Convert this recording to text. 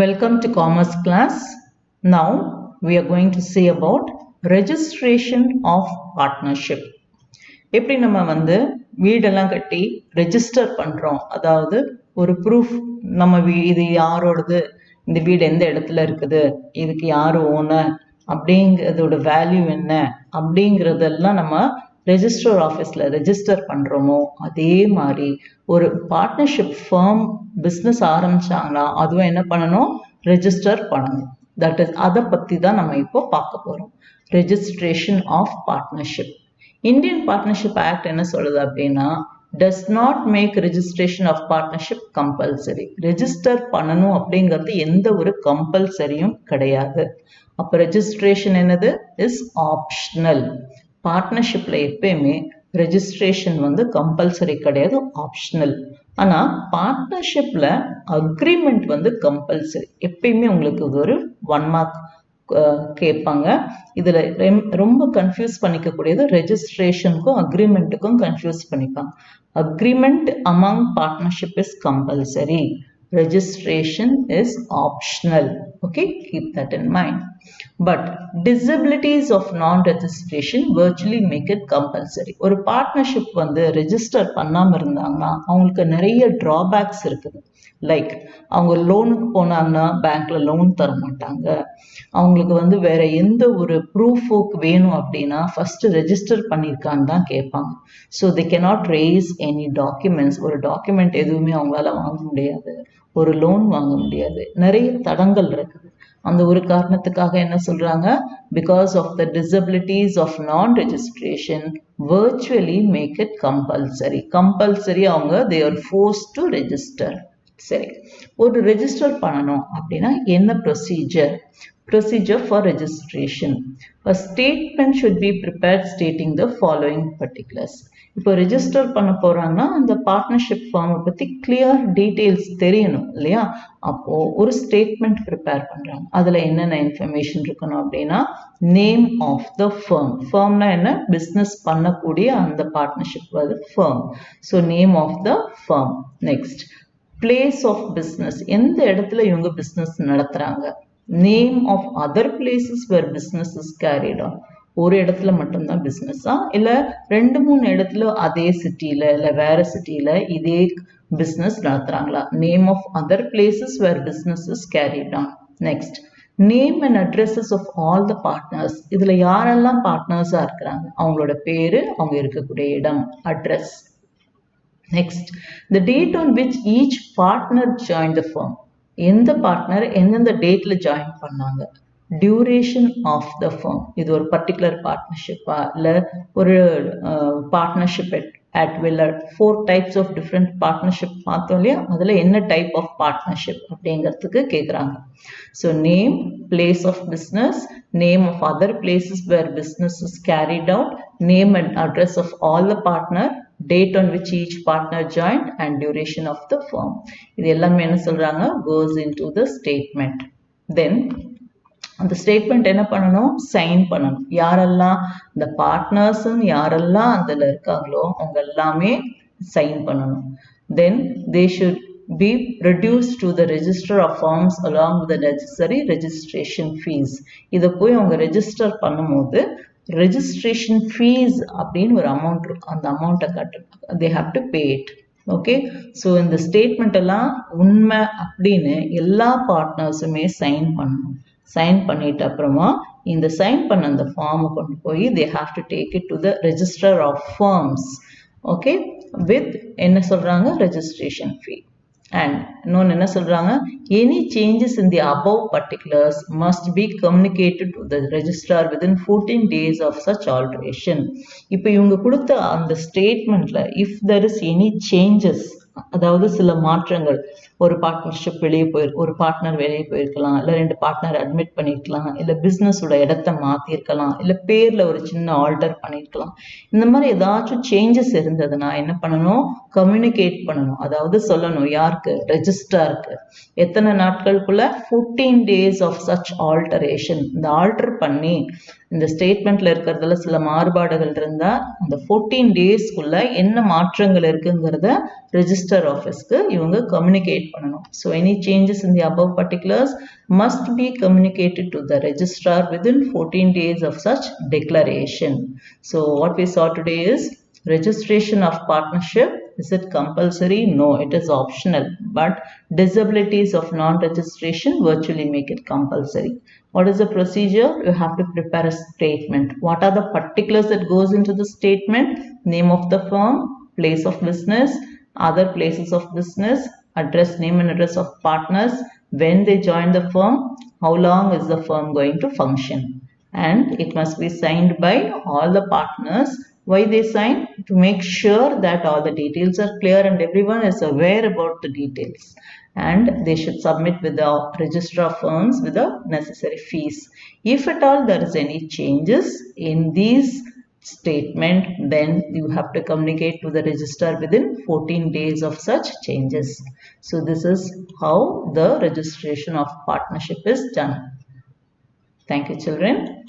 Welcome to Commerce class. Now we are going to see about registration of partnership. எப்படி நம்ம வீடெல்லாம் கட்டி register பண்றோம், அதாவது ஒரு ப்ரூஃப் நம்ம இது யாரோடது, இந்த வீடு எந்த இடத்துல இருக்குது, இதுக்கு யாரு ஓனர், அப்படிங்கிறதோட வேல்யூ என்ன அப்படிங்கிறதெல்லாம் நம்ம ரெஜிஸ்டர் ஆஃபீஸில் ரெஜிஸ்டர் பண்ணுறோமோ அதே மாதிரி ஒரு பார்ட்னர்ஷிப் ஃபார்ம் பிஸ்னஸ் ஆரம்பிச்சாங்கன்னா அதுவும் என்ன பண்ணணும், ரெஜிஸ்டர் பண்ணணும். தட் இஸ் அதை பற்றி தான் நம்ம இப்போ பார்க்க போகிறோம். Registration of partnership. Indian partnership act என்ன சொல்லுது அப்படின்னா, does not make registration of partnership compulsory. Register பண்ணணும் அப்படிங்கிறது எந்த ஒரு கம்பல்சரியும் கிடையாது. அப்போ ரெஜிஸ்ட்ரேஷன் என்னது, இஸ் ஆப்ஷனல். பார்ட்னர்ஷிப்ல எப்பயுமே ரெஜிஸ்ட்ரேஷன் கம்பல்சரி கிடையாது, ஆப்ஷனல். ஆனா பார்ட்னர்ஷிப்ல அக்ரிமெண்ட் கம்பல்சரி. எப்பயுமே உங்களுக்கு ஒரு 1 மார்க் கேட்பாங்க. இதுல ரொம்ப கன்ஃபியூஸ் பண்ணிக்க கூடியது ரெஜிஸ்ட்ரேஷனுக்கும் அக்ரிமெண்ட்டுக்கும் கன்ஃபியூஸ் பண்ணிப்பாங்க. Agreement among partnership is compulsory, registration is optional. Okay, keep that in mind. But disabilities of non-registration virtually make it compulsory. ஒரு பார்ட்னர்ஷிப் ரெஜிஸ்டர் பண்ணாம இருந்தாங்கன்னா அவங்களுக்கு நிறைய டிராபேக்ஸ் இருக்குது. லைக் அவங்க லோனுக்கு போனாங்கன்னா பேங்க்ல லோன் தர மாட்டாங்க. அவங்களுக்கு வேற எந்த ஒரு ப்ரூஃபுக்கு வேணும் அப்படின்னா ஃபர்ஸ்ட் ரெஜிஸ்டர் பண்ணியிருக்கான்னு தான் கேட்பாங்க. So they cannot race any documents. ஒரு டாக்குமெண்ட் எதுவுமே அவங்களால வாங்க முடியாது, ஒரு லோன் வாங்க முடியாது, நிறைய தடங்கள் இருக்குது. அந்த ஒரு காரணத்துக்காக என்ன சொல்றாங்க, because of the disabilities of நான் registration virtually make it compulsory. Compulsory அவங்க they are forced to register. சரி, ஒரு ரெஜிஸ்டர் பண்ணணும் அப்படின்னா என்ன procedure? Procedure for registration. A statement should be prepared stating the following particulars. இப்போ ரெஜிஸ்டர் பண்ண போறாங்கன்னா அந்த பார்ட்னர்ஷிப் ஃபார்மை பத்தி கிளியர் டீட்டெயில்ஸ் தெரியணும் இல்லையா? அப்போ ஒரு ஸ்டேட்மெண்ட் ப்ரிப்பேர் பண்றாங்க. அதுல என்னென்ன இன்ஃபர்மேஷன் இருக்கணும் அப்படின்னா, நேம் ஆஃப் த ஃபர்ம். ஃபர்ம்னா என்ன, பிஸ்னஸ் பண்ணக்கூடிய அந்த partnership firm. So name of the firm. Next, place of business, எந்த இடத்துல இவங்க பிஸ்னஸ் நடத்துறாங்க. Name of other places where business is carried on. ஒரு இடத்துல மட்டும்தான் பிஸ்னஸா, இல்ல 2-3 இடத்துல அதே சிட்டியில இல்ல வேற சிட்டியில இதே பிஸ்னஸ் நடத்துறாங்களா. Name of other places where business is carried on. Next, name and addresses of all the partners. இதுல யாரெல்லாம் பார்ட்னர்ஸா இருக்கிறாங்க, அவங்களோட பேரு, அவங்க இருக்கக்கூடிய இடம், address. Next, the date on which each partner join the firm. எந்த பார்ட்னர் எந்தெந்த டேட்ல ஜாயின் பண்ணாங்க. Duration of the firm. இது ஒரு பர்டிகுலர் பார்ட்னர்ஷிப்பா இல்ல ஒரு partnership at will. 4 types of different partnership பார்த்தோம் இல்லையா, அதுல என்ன டைப் ஆஃப் பார்ட்னர்ஷிப் அப்படிங்கிறதுக்கு கேட்குறாங்க. So name, place of business, name of other places where business is carried out, name and address of all the partner, date on which each partner joined, and duration of the firm. இது எல்லாமே என்ன சொல்றாங்க, goes into the statement. Then அந்த statement என்ன பண்ணணும், sign பண்ணணும். யாரெல்லாம் இந்த பார்ட்னர்ஸும் யாரெல்லாம் அதுல இருக்காங்களோ அவங்க எல்லாமே சைன் பண்ணணும். Then they should be reduced to the register of firms along with the necessary registration fees. இதை போய் அவங்க ரெஜிஸ்டர் பண்ணும்போது ரெஜிஸ்ட்ரேஷன் ஃபீஸ் அப்படின்னு ஒரு அமௌண்ட் இருக்கும், அந்த அமௌண்ட்டை கட்டணும். தே have to pay it. Okay, so இந்த ஸ்டேட்மெண்ட் எல்லாம் உண்மை அப்படின்னு எல்லா பார்ட்னர்ஸுமே சைன் பண்ணணும். சைன் பண்ணிட்டு அப்புறமா இந்த சைன் பண்ண அந்த ஃபார்மை கொண்டு போய் they have to take it to the register of firms. Okay, with என்ன சொல்றாங்க, ரெஜிஸ்ட்ரேஷன் ஃபீ. And இன்னொன்று என்ன சொல்றாங்க, any changes in the above particulars must be communicated to the registrar within 14 days of such alteration. இப்போ இவங்க கொடுத்த அந்த ஸ்டேட்மெண்ட்ல if there is any changes, அதாவது சில மாற்றங்கள், ஒரு பார்ட்னர்ஷிப் வெளியே ஒரு பார்ட்னர் வெளியே போயிருக்கலாம், இல்லை 2 பார்ட்னர் அட்மிட் பண்ணிருக்கலாம், இல்லை பிஸ்னஸோட இடத்த மாற்றிருக்கலாம், இல்லை பேரில் ஒரு சின்ன ஆல்டர் பண்ணியிருக்கலாம். இந்த மாதிரி ஏதாச்சும் சேஞ்சஸ் இருந்ததுன்னா என்ன பண்ணணும், கம்யூனிகேட் பண்ணணும். அதாவது சொல்லணும் யாருக்கு, ரெஜிஸ்ட்ராருக்கு. எத்தனை நாட்களுக்குள்ள, 14 days ஆஃப் சச் ஆல்டரேஷன். இந்த ஆல்டர் பண்ணி இந்த ஸ்டேட்மெண்ட்ல இருக்கிறதுல சில மாறுபாடுகள் இருந்தா அந்த 14 டேஸ்க்குள்ள என்ன மாற்றங்கள் இருக்குங்கிறத ரெஜிஸ்டர் ஆஃபீஸ்க்கு இவங்க கம்யூனிகேட் பண்ணணும். So any changes in the above particulars must be communicated to the registrar within 14 days of such declaration. So what we saw today is registration of partnership. Is it compulsory? No, it is optional. But disabilities of non-registration virtually make it compulsory. What is the procedure? You have to prepare a statement. What are the particulars that goes into the statement? Name of the firm, place of business, other places of business, address, name and address of partners, when they join the firm, how long is the firm going to function. And it must be signed by all the partners. Why they sign? To make sure that all the details are clear and everyone is aware about the details. And they should submit with the registrar firms with the necessary fees. If at all there is any changes in these statement, then you have to communicate to the registrar within 14 days of such changes. So this is how the registration of partnership is done. Thank you, children.